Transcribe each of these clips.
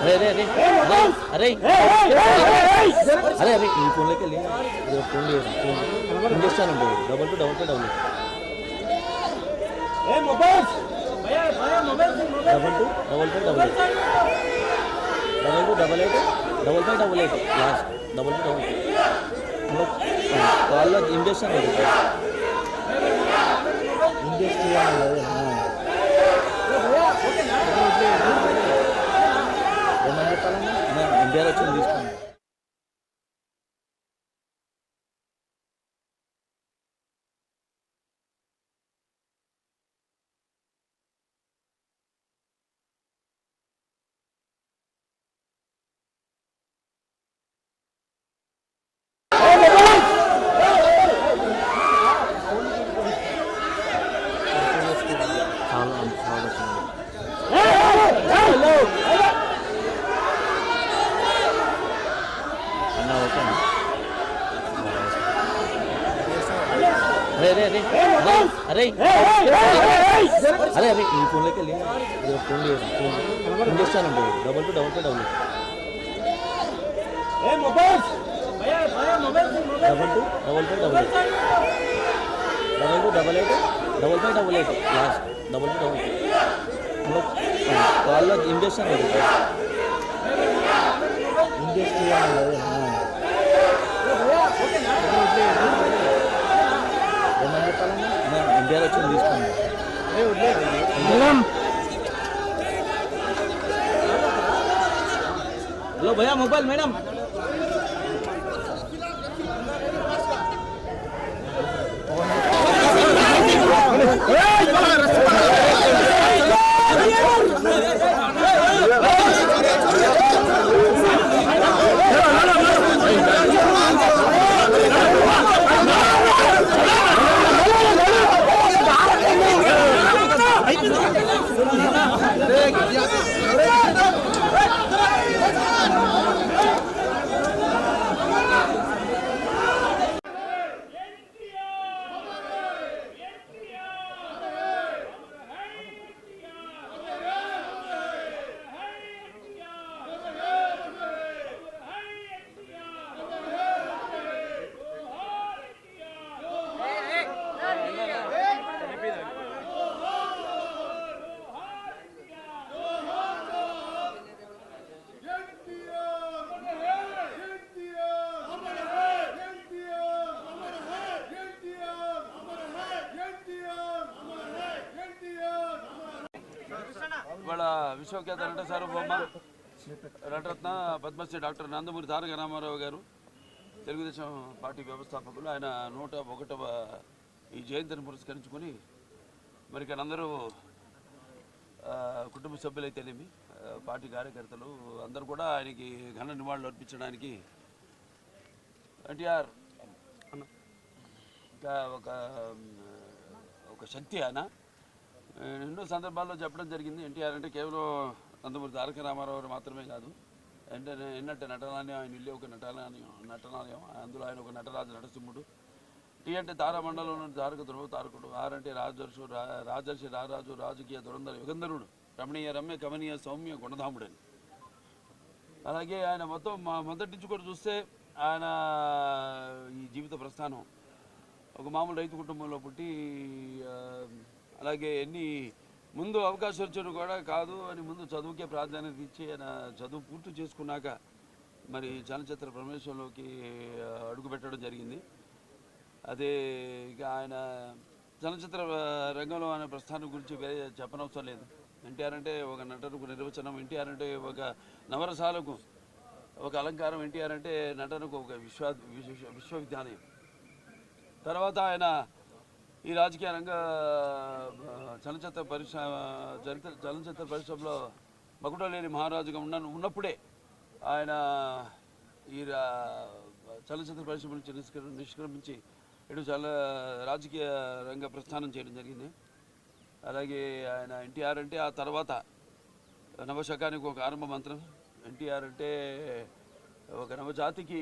అరే అరే అరే అరే అరే ఈ ఫోన్లోకి వెళ్ళి ఫోన్ లేదు ఫోన్ చేస్తానండి 2222 2288 లాస్ట్ 2288 కాల్లో ఏం చేస్తాను ఏమని చెప్పాలన్నా ఇండియాలో వచ్చింది తీసుకున్నాను. అరే అరే అరే అరే అరే ఈ ఫోన్లోకి వెళ్ళి ఫోన్ లేదు ఫోన్ చేస్తానండి 2222 లాస్ట్ 2288 కాల్లో ఏం చేస్తాను ఏమని చెప్పాలన్నా ఇండియాలో వచ్చింది తీసుకున్నాను. హలో భయ్యా మొబైల్ మేడం ఇవాళ విశ్వఖ్యాత నట సార్వభౌమ నటరత్న పద్మశ్రీ డాక్టర్ నందమూరి తారక రామారావు గారు తెలుగుదేశం పార్టీ వ్యవస్థాపకులు. ఆయన 101వ ఈ జయంతిని పురస్కరించుకొని మరి ఇక్కడ అందరూ కుటుంబ సభ్యులైతేనేమి పార్టీ కార్యకర్తలు అందరూ కూడా ఆయనకి ఘన నివాళులు అర్పించడానికి ఎన్టీఆర్ ఒక శక్తి ఆయన ఎన్నో సందర్భాల్లో చెప్పడం జరిగింది. ఎన్టీఆర్ అంటే కేవలం నందమూరి తారక రామారావు గారు మాత్రమే కాదు, ఎన్నట్టే నటనాలయం, ఆయన ఇల్లు ఒక నటనాలయం, అందులో ఆయన ఒక నటరాజు నటసింహుడు. టీ అంటే తారామండలంలో తారక ధ్రువ తారకుడు, ఆర్ అంటే రాజర్షి రారాజు రాజకీయ దురంధర యుగంధరుడు, రమణీయ రమ్య కమనీయ సౌమ్య గుణధాముడని. అలాగే ఆయన మొదటి నుంచి కూడా చూస్తే ఆయన ఈ జీవిత ప్రస్థానం ఒక మామూలు రైతు కుటుంబంలో పుట్టి, అలాగే ఎన్ని ముందు అవకాశం వచ్చారు కూడా కాదు అని ముందు చదువుకే ప్రాధాన్యత ఇచ్చి ఆయన చదువు పూర్తి చేసుకున్నాక మరి చలనచిత్ర ప్రవేశంలోకి అడుగుపెట్టడం జరిగింది. అదే ఇక ఆయన చలనచిత్ర రంగంలో ఆయన ప్రస్థానం గురించి వేరే చెప్పనవసరం లేదు. ఎన్టీఆర్ అంటే ఒక నటనకు నిర్వచనం, ఎన్టీఆర్ అంటే ఒక నవరసాలకు ఒక అలంకారం, ఎన్టీఆర్ అంటే నటనకు ఒక విశ్వవిద్యాలయం. తర్వాత ఆయన ఈ రాజకీయ రంగ చలనచిత్ర పరిశ్రమలో మకుటలేని మహారాజుగా ఉన్నప్పుడే ఆయన ఈ చలనచిత్ర పరిశ్రమ నుంచి నిష్క్రమించి ఇటు రాజకీయ రంగ ప్రస్థానం చేయడం జరిగింది. అలాగే ఆయన ఎన్టీఆర్ అంటే ఆ తర్వాత నవశకానికి ఒక ఆరంభ మంత్రం, ఎన్టీఆర్ అంటే ఒక నవజాతికి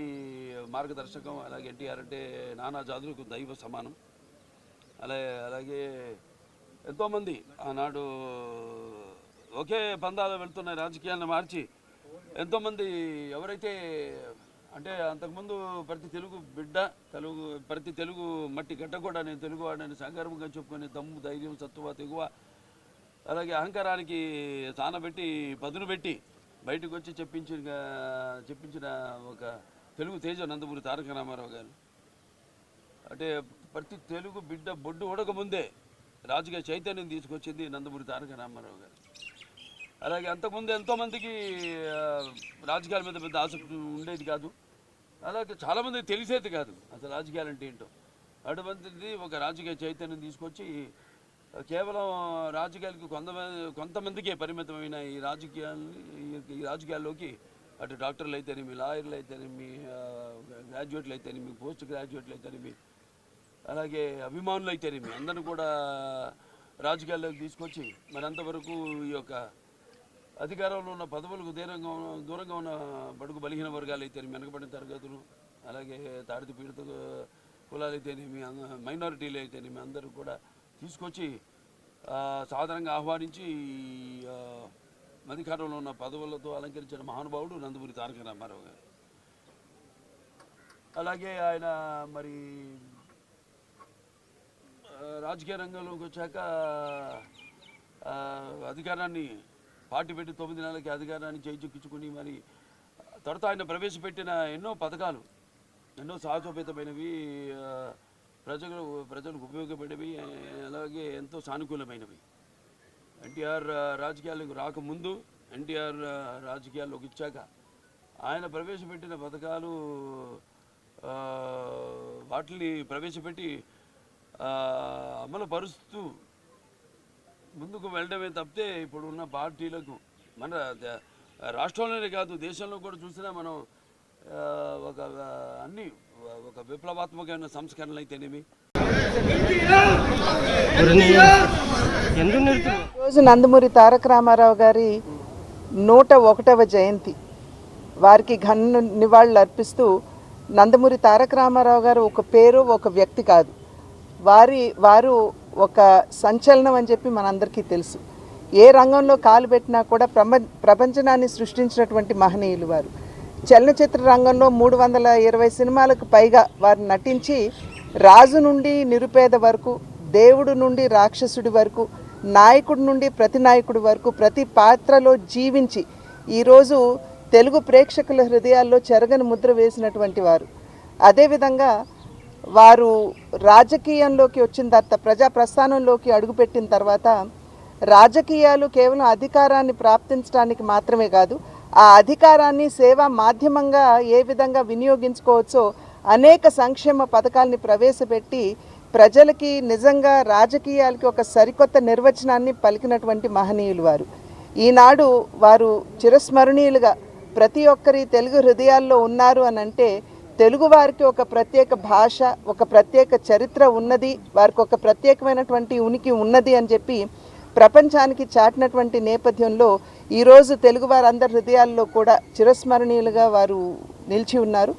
మార్గదర్శకం, అలాగే ఎన్టీఆర్ అంటే నానా జాతులకు దైవ సమానం. అలాగే ఎంతోమంది ఆనాడు ఒకే పందాలో వెళ్తున్న రాజకీయాలను మార్చి ఎంతోమంది ఎవరైతే అంటే అంతకుముందు ప్రతి తెలుగు బిడ్డ ప్రతి తెలుగు మట్టి గడ్డ కూడా నేను తెలుగు వాడని సంగర్వంగా చెప్పుకునే దమ్ము, ధైర్యం, సత్తువ, తెగువ, అలాగే అహంకారానికి సానబెట్టి పదును పెట్టి బయటకు వచ్చి చెప్పించిన ఒక తెలుగు తేజ నందమూరి తారక రామారావు గారు. అంటే ప్రతి తెలుగు బిడ్డ బొడ్డు ఉడకముందే రాజకీయ చైతన్యం తీసుకొచ్చింది నందమూరి తారక రామారావు గారు. అలాగే అంతకుముందు ఎంతోమందికి రాజకీయాల మీద పెద్ద ఆసక్తి ఉండేది కాదు, అలాగే చాలామందికి తెలిసేది కాదు అసలు రాజకీయాలు అంటే ఏంటో. అటువంటిది ఒక రాజకీయ చైతన్యం తీసుకొచ్చి కేవలం రాజకీయాలకు కొంతమందికే పరిమితమైన ఈ రాజకీయాల్లోకి అటు డాక్టర్లు అయితేనేమి, లాయర్లు అయితేనేమి, గ్రాడ్యుయేట్లు అయితేనేమి, పోస్ట్ గ్రాడ్యుయేట్లు అయితేనేమి, అలాగే అభిమానులు అయితేనేమి అందరూ కూడా రాజకీయాల్లోకి తీసుకొచ్చి మరి అంతవరకు ఈ యొక్క అధికారంలో ఉన్న పదవులకు దూరంగా ఉన్న బడుగు బలహీన వర్గాలు అయితేనేమి, వెనకబడిన తరగతులు, అలాగే తాడిత పీడిత కులాలు అయితేనేమి, మైనారిటీలు అయితేనేమి అందరూ కూడా తీసుకొచ్చి సాధారణంగా ఆహ్వానించి అధికారంలో ఉన్న పదవులతో అలంకరించిన మహానుభావుడు నందమూరి తారక రామారావు గారు. అలాగే ఆయన మరి రాజకీయ రంగంలోకి వచ్చాక అధికారాన్ని పార్టీ పెట్టి 9 నెలలకి అధికారాన్ని చేజిక్కించుకుని మరి తర్వాత ఆయన ప్రవేశపెట్టిన ఎన్నో పథకాలు ఎన్నో సాహసోపేతమైనవి, ప్రజలకు ఉపయోగపడేవి, అలాగే ఎంతో సానుకూలమైనవి. ఎన్టీఆర్ రాజకీయాలకు రాకముందు, ఎన్టీఆర్ రాజకీయాల్లోకి ఇచ్చాక ఆయన ప్రవేశపెట్టిన పథకాలు వాటిని ప్రవేశపెట్టి అమలు పరుస్తూ ముందుకు వెళ్ళడమే తప్పితే ఇప్పుడు ఉన్న పార్టీలకు మన రాష్ట్రంలోనే కాదు దేశంలో కూడా చూసినా మనం ఒక విప్లవాత్మకమైన సంస్కరణలు అయితేనేమి. రోజు నందమూరి తారక రామారావు గారి 101వ జయంతి, వారికి ఘన నివాళులు అర్పిస్తూ నందమూరి తారక రామారావు గారు ఒక పేరు, ఒక వ్యక్తి కాదు, వారు ఒక సంచలనం అని చెప్పి మనందరికీ తెలుసు. ఏ రంగంలో కాలు పెట్టినా కూడా ప్రపంచనాన్ని సృష్టించినటువంటి మహనీయులు వారు. చలనచిత్ర రంగంలో 320 సినిమాలకు పైగా వారు నటించి రాజు నుండి నిరుపేద వరకు, దేవుడు నుండి రాక్షసుడి వరకు, నాయకుడి నుండి ప్రతి నాయకుడి వరకు ప్రతి పాత్రలో జీవించి ఈరోజు తెలుగు ప్రేక్షకుల హృదయాల్లో చెరగని ముద్ర వేసినటువంటి వారు. అదేవిధంగా వారు రాజకీయంలోకి వచ్చిన తర్వాత, ప్రజా ప్రస్థానంలోకి అడుగుపెట్టిన తర్వాత రాజకీయాలు కేవలం అధికారాన్ని ప్రాప్తించడానికి మాత్రమే కాదు, ఆ అధికారాన్ని సేవా మాధ్యమంగా ఏ విధంగా వినియోగించుకోవచ్చో అనేక సంక్షేమ పథకాలని ప్రవేశపెట్టి ప్రజలకి నిజంగా రాజకీయాలకి ఒక సరికొత్త నిర్వచనాన్ని పలికినటువంటి మహనీయులు వారు. ఈనాడు వారు చిరస్మరణీయులుగా ప్రతి ఒక్కరి తెలుగు హృదయాల్లో ఉన్నారు అని అంటే తెలుగు వారికి ఒక ప్రత్యేక భాష, ఒక ప్రత్యేక చరిత్ర ఉన్నది, వారికి ఒక ప్రత్యేకమైనటువంటి ఉనికి ఉన్నది అని చెప్పి ప్రపంచానికి చాటినటువంటి నేపథ్యంలో ఈరోజు తెలుగు వారందరి హృదయాల్లో కూడా చిరస్మరణీయులుగా వారు నిలిచి ఉన్నారు.